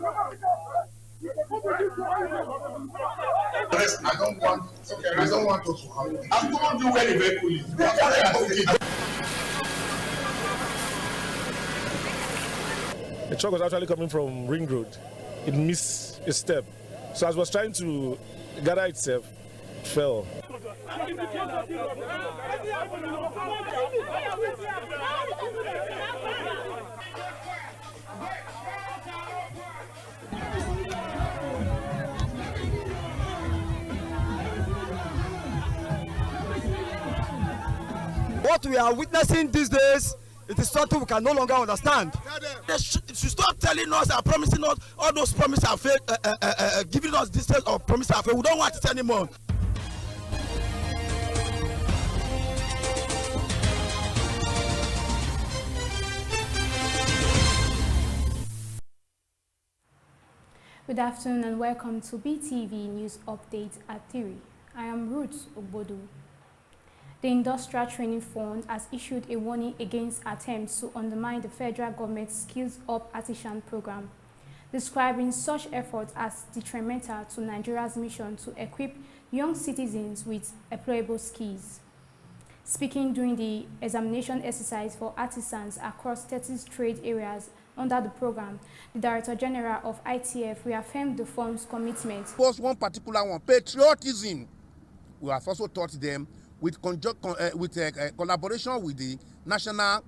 I don't want us to have. I'm going to do where the vehicle is. The truck was actually coming from Ring Road. It missed a step. So as it was trying to gather itself, it fell. What we are witnessing these days, it is something we can no longer understand. They should stop telling us and promising us all those promises are fake, giving us this sense of promises are fake. We don't want it anymore. Good afternoon and welcome to BeeTv News Update at 3. I am Ruth Ogbodu. The Industrial Training Fund has issued a warning against attempts to undermine the federal government's Skills Up Artisan program, describing such efforts as detrimental to Nigeria's mission to equip young citizens with employable skills. Speaking during the examination exercise for artisans across 30 trade areas under the program, the Director General of ITF reaffirmed the fund's commitment. Was one particular one, patriotism. We have also taught them with collaboration with the National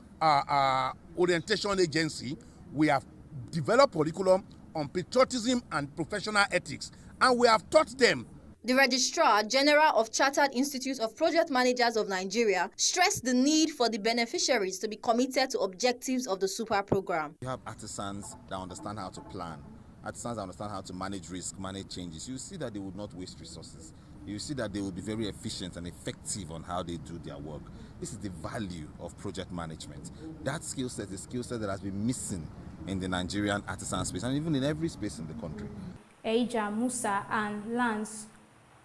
Orientation Agency. We have developed curriculum on patriotism and professional ethics, and we have taught them. The Registrar General of Chartered Institute of Project Managers of Nigeria stressed the need for the beneficiaries to be committed to objectives of the super program. You have artisans that understand how to plan, artisans that understand how to manage risk, manage changes. You see that they would not waste resources. You see that they will be very efficient and effective on how they do their work. This is the value of project management. That skill set is a skill set that has been missing in the Nigerian artisan space and even in every space in the country. Eija Musa and Lance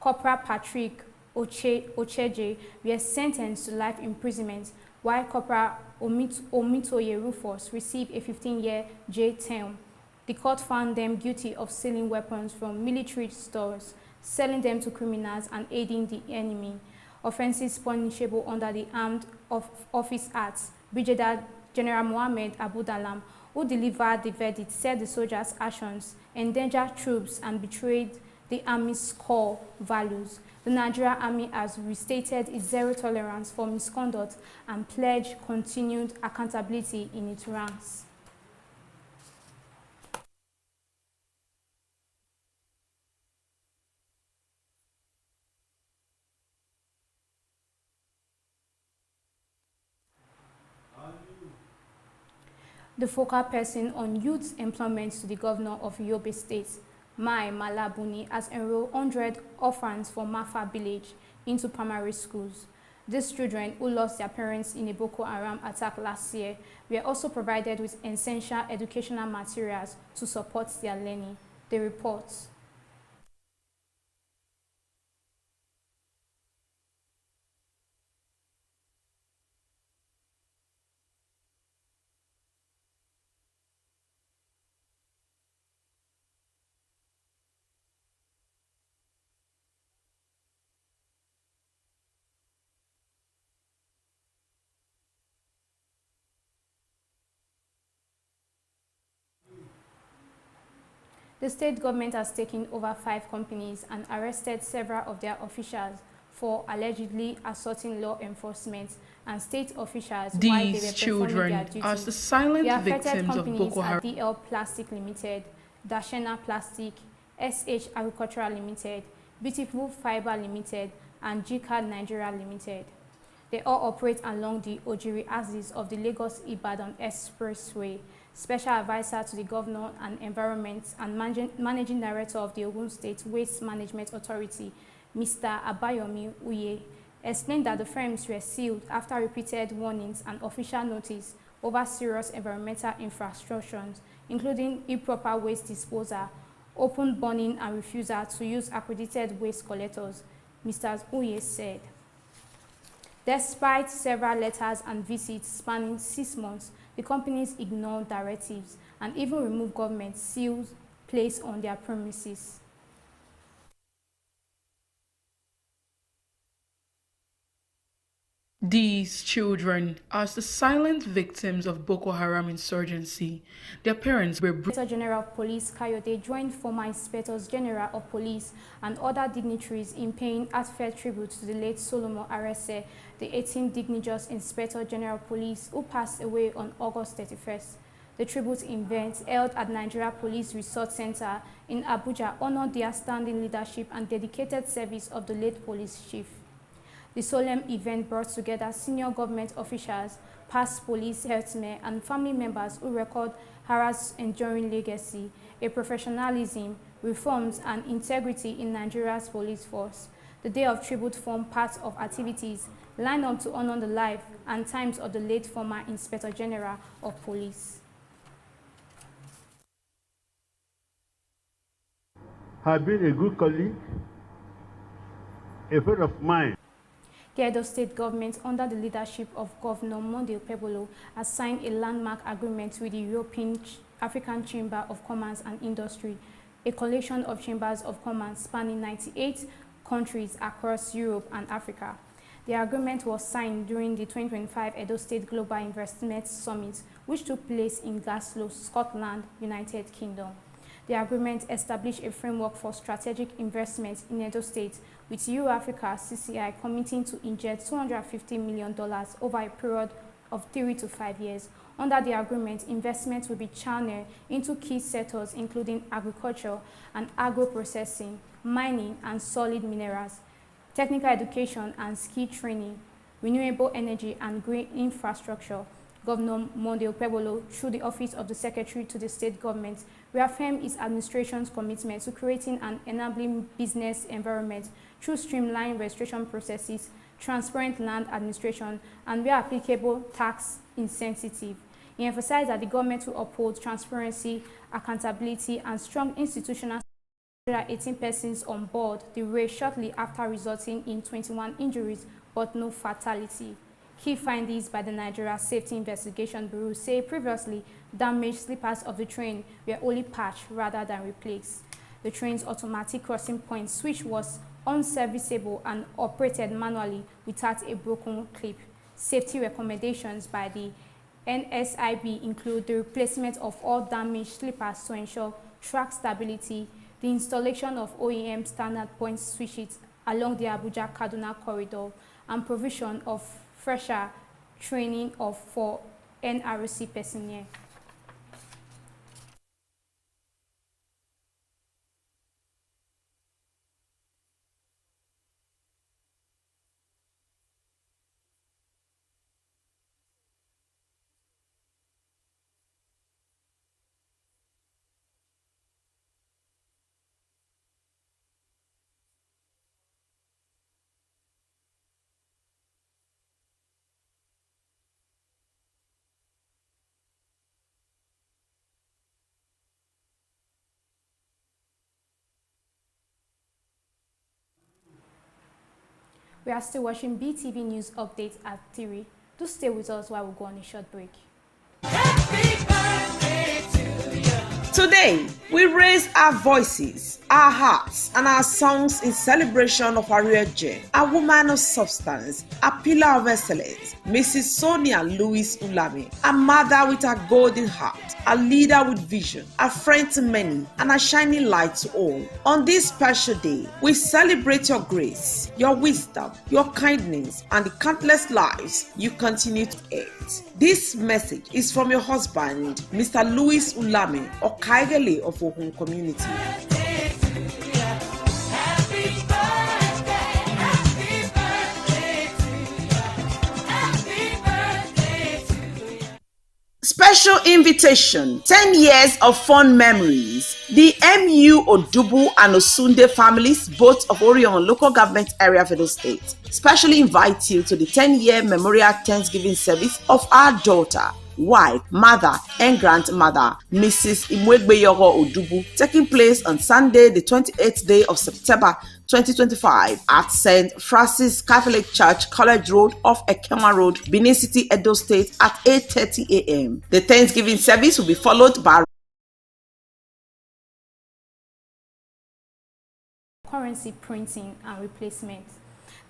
Corporal Patrick Ocheje were sentenced to life imprisonment, while Corporal Omitoye Rufus received a 15-year jail term. The court found them guilty of stealing weapons from military stores, selling them to criminals, and aiding the enemy, offences punishable under the Armed Office Act. Brigadier General Mohammed Abu Dalam, who delivered the verdict, said the soldiers' actions endangered troops and betrayed the Army's core values. The Nigerian Army has restated its zero tolerance for misconduct and pledged continued accountability in its ranks. The focal person on youth employment to the governor of Yobe State, Mai Malabuni, has enrolled 100 orphans from Mafa village into primary schools. These children, who lost their parents in a Boko Haram attack last year, were also provided with essential educational materials to support their learning. The reports. The state government has taken over 5 companies and arrested several of their officials for allegedly assaulting law enforcement and state officials while they were performing their duties. Are the silent victims of Boko Haram. DL Plastic Limited, Dashena Plastic, SH Agricultural Limited, Beautiful Fiber Limited, and GCAD Nigeria Limited. They all operate along the Ojiri axis of the Lagos-Ibadan Expressway. Special Advisor to the Governor and Environment and Managing Director of the Ogun State Waste Management Authority, Mr. Abayomi Uye, explained that the firms were sealed after repeated warnings and official notice over serious environmental infractions, including improper waste disposal, open burning, and refusal to use accredited waste collectors, Mr. Uye said. Despite several letters and visits spanning 6 months, the companies ignored directives and even removed government seals placed on their premises. These children are the silent victims of Boko Haram insurgency. Their parents were Inspector General of Police Kayode joined former Inspectors General of Police and other dignitaries in paying heartfelt tribute to the late Solomon Arese, the 18th dignitaries Inspector General of Police who passed away on August 31st. The tribute event held at Nigeria Police Resource Center in Abuja honored the outstanding leadership and dedicated service of the late police chief. The solemn event brought together senior government officials, past police herdsmen, and family members who record Hara's enduring legacy, a professionalism, reforms, and integrity in Nigeria's police force. The Day of Tribute formed part of activities lined up to honor the life and times of the late former Inspector General of Police. Have been a good colleague, a friend of mine. The Edo State government, under the leadership of Governor Monday Pebolo, has signed a landmark agreement with the European African Chamber of Commerce and Industry, a coalition of chambers of commerce spanning 98 countries across Europe and Africa. The agreement was signed during the 2025 Edo State Global Investment Summit, which took place in Glasgow, Scotland, United Kingdom. The agreement established a framework for strategic investment in Edo State, with Euro-Africa CCI committing to inject $250 million over a period of 3 to 5 years. Under the agreement, investments will be channeled into key sectors including agriculture and agro-processing, mining and solid minerals, technical education and skill training, renewable energy and green infrastructure. Governor Monday Pebolo, through the Office of the Secretary to the State Government, reaffirmed his administration's commitment to creating an enabling business environment through streamlined registration processes, transparent land administration, and where applicable, tax incentive. He emphasized that the government will uphold transparency, accountability, and strong institutional. There are 18 persons on board the race shortly after resulting in 21 injuries, but no fatality. Key findings by the Nigeria Safety Investigation Bureau say previously damaged sleepers of the train were only patched rather than replaced. The train's automatic crossing point switch was unserviceable and operated manually without a broken clip. Safety recommendations by the NSIB include the replacement of all damaged sleepers to ensure track stability, the installation of OEM standard point switches along the Abuja-Kaduna corridor, and provision of fresher training for NRC personnel. We are still watching BeeTv News Update at 3. Do stay with us while we go on a short break. Today, we raise our voices, our hearts, and our songs in celebration of Ariadne, a woman of substance, a pillar of excellence, Mrs. Sonia Louis Ulame, a mother with a golden heart, a leader with vision, a friend to many, and a shining light to all. On this special day, we celebrate your grace, your wisdom, your kindness, and the countless lives you continue to aid. This message is from your husband, Mr. Louis Ulame, Okaigele of Ohun Community. Special invitation, 10 years of fond memories. The MU Odubu and Osunde families, both of Orion local government area of Edo State, specially invite you to the 10-year memorial Thanksgiving service of our daughter, wife, mother, and grandmother, Mrs. Imwegbeyogo Odubu, taking place on Sunday, the 28th day of September 2025 at St. Francis Catholic Church, College Road off Ekema Road, Benin City, Edo State at 8:30 a.m. The Thanksgiving service will be followed by currency printing and replacement.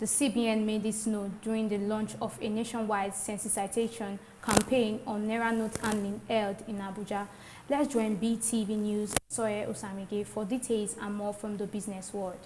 The CBN made this known during the launch of a nationwide sensitization campaign on Naira note handling held in Abuja. Let's join BeeTv News Soye Osamige for details and more from the business world.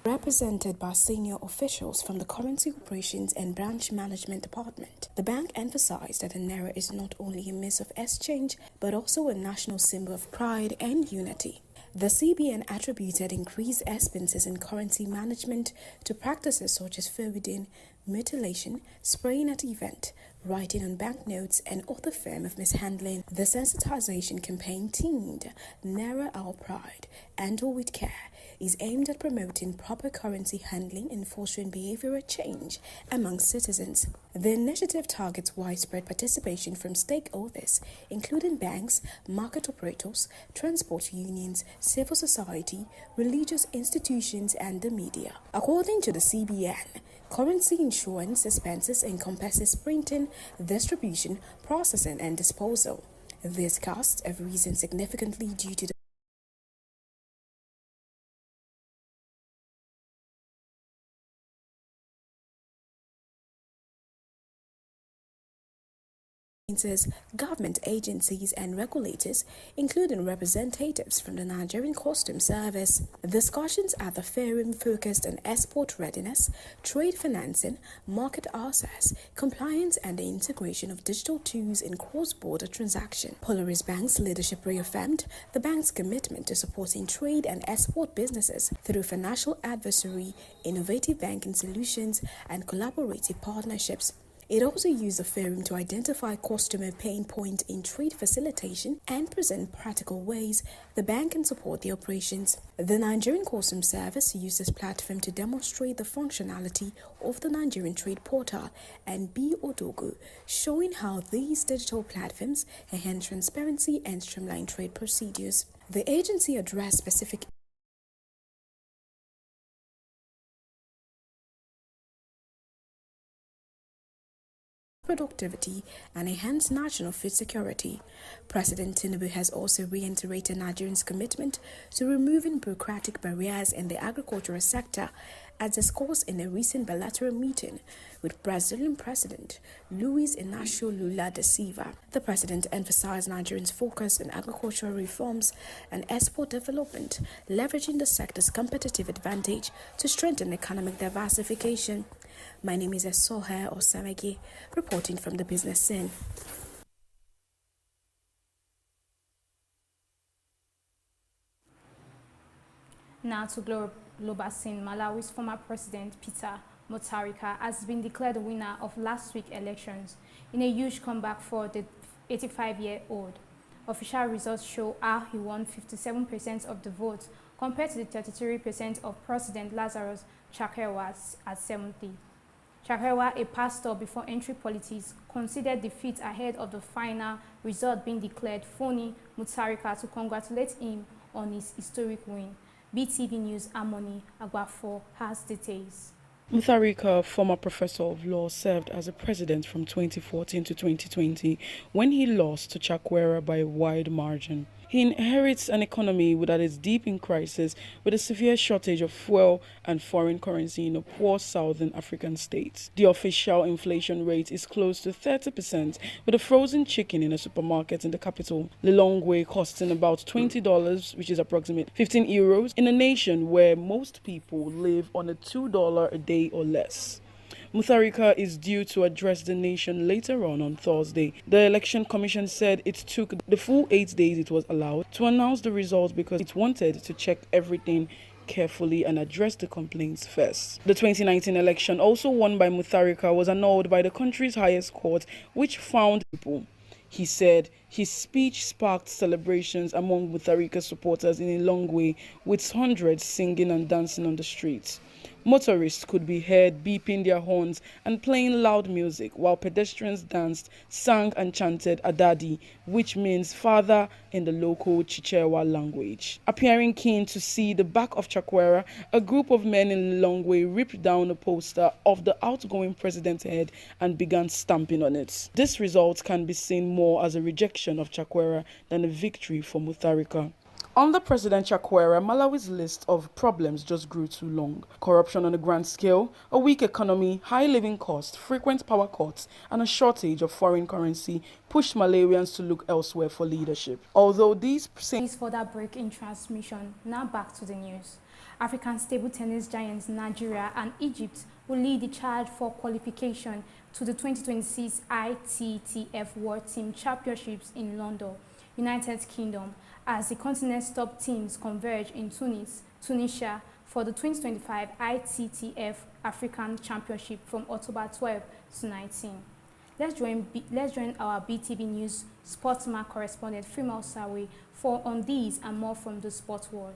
Represented by senior officials from the Currency Operations and Branch Management Department, the bank emphasized that the Naira is not only a means of exchange, but also a national symbol of pride and unity. The CBN attributed increased expenses in currency management to practices such as forwarding, mutilation, spraying at event, writing on banknotes, and other form of mishandling. The sensitization campaign themed Naira Our Pride, Handle with Care is aimed at promoting proper currency handling and fostering behavioral change among citizens. The initiative targets widespread participation from stakeholders, including banks, market operators, transport unions, civil society, religious institutions, and the media. According to the CBN, currency insurance expenses encompasses printing, distribution, processing, and disposal. These costs have risen significantly due to the government agencies and regulators, including representatives from the Nigerian Customs Service. Discussions at the forum focused on export readiness, trade financing, market access, compliance, and the integration of digital tools in cross-border transactions. Polaris Bank's leadership reaffirmed the bank's commitment to supporting trade and export businesses through financial advisory, innovative banking solutions, and collaborative partnerships. It also used the forum to identify customer pain points in trade facilitation and present practical ways the bank can support the operations. The Nigerian Customs Service used this platform to demonstrate the functionality of the Nigerian Trade Portal and BeeOdogo, showing how these digital platforms enhance transparency and streamline trade procedures. The agency addressed specific productivity and enhance national food security. President Tinubu has also reiterated Nigerians' commitment to removing bureaucratic barriers in the agricultural sector, as discussed in a recent bilateral meeting with Brazilian President Luiz Inácio Lula da Silva. The president emphasized Nigerians' focus on agricultural reforms and export development, leveraging the sector's competitive advantage to strengthen economic diversification. My name is Sohe Osamege, reporting from the business scene. Now to global scene. Malawi's former president, Peter Mutharika, has been declared the winner of last week's elections in a huge comeback for the 85-year-old. Official results show how he won 57% of the votes compared to the 33% of President Lazarus Chakwera at 70. Chakwera, a pastor before entering politics, considered defeat ahead of the final result being declared, phoning Mutharika to congratulate him on his historic win. BeeTv News' Harmony Agbafo has details. Mutharika, former professor of law, served as a president from 2014 to 2020 when he lost to Chakwera by a wide margin. He inherits an economy that is deep in crisis, with a severe shortage of fuel and foreign currency in a poor southern African state. The official inflation rate is close to 30%, with a frozen chicken in a supermarket in the capital, Lilongwe, costing about $20, which is approximately 15 euros, in a nation where most people live on a $2 a day or less. Mutharika is due to address the nation later on Thursday. The Election Commission said it took the full 8 days it was allowed to announce the results because it wanted to check everything carefully and address the complaints first. The 2019 election, also won by Mutharika, was annulled by the country's highest court, which found people. He said his speech sparked celebrations among Mutharika supporters in a long way, with hundreds singing and dancing on the streets. Motorists could be heard beeping their horns and playing loud music, while pedestrians danced, sang and chanted Adadi, which means father in the local Chichewa language. Appearing keen to see the back of Chakwera, a group of men in Lilongwe ripped down a poster of the outgoing president's head and began stamping on it. This result can be seen more as a rejection of Chakwera than a victory for Mutharika. Under President Chakwera, Malawi's list of problems just grew too long. Corruption on a grand scale, a weak economy, high living costs, frequent power cuts, and a shortage of foreign currency pushed Malawians to look elsewhere for leadership. Although these... For that break in transmission, now back to the news. African table tennis giants Nigeria and Egypt will lead the charge for qualification to the 2026 ITTF World Team Championships in London, United Kingdom, as the continent's top teams converge in Tunisia for the 2025 ITTF African Championship from October 12 to 19. Let's join our BeeTv News Sportsman correspondent Frimal Sawe for on these and more from the sports world.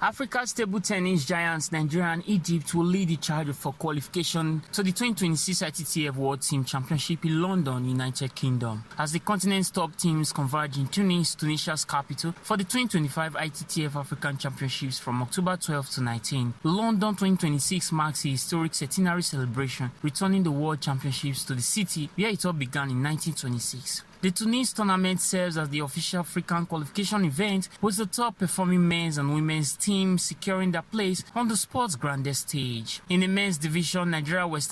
Africa's table tennis giants Nigeria and Egypt will lead the charge for qualification to the 2026 ITTF World Team Championship in London, United Kingdom, as the continent's top teams converge in Tunis, Tunisia's capital, for the 2025 ITTF African Championships from October 12 to 19. London 2026 marks a historic centenary celebration, returning the World Championships to the city where it all began in 1926. The Tunis tournament serves as the official African qualification event, with the top performing men's and women's teams securing their place on the sport's grandest stage. In the men's division, Nigeria West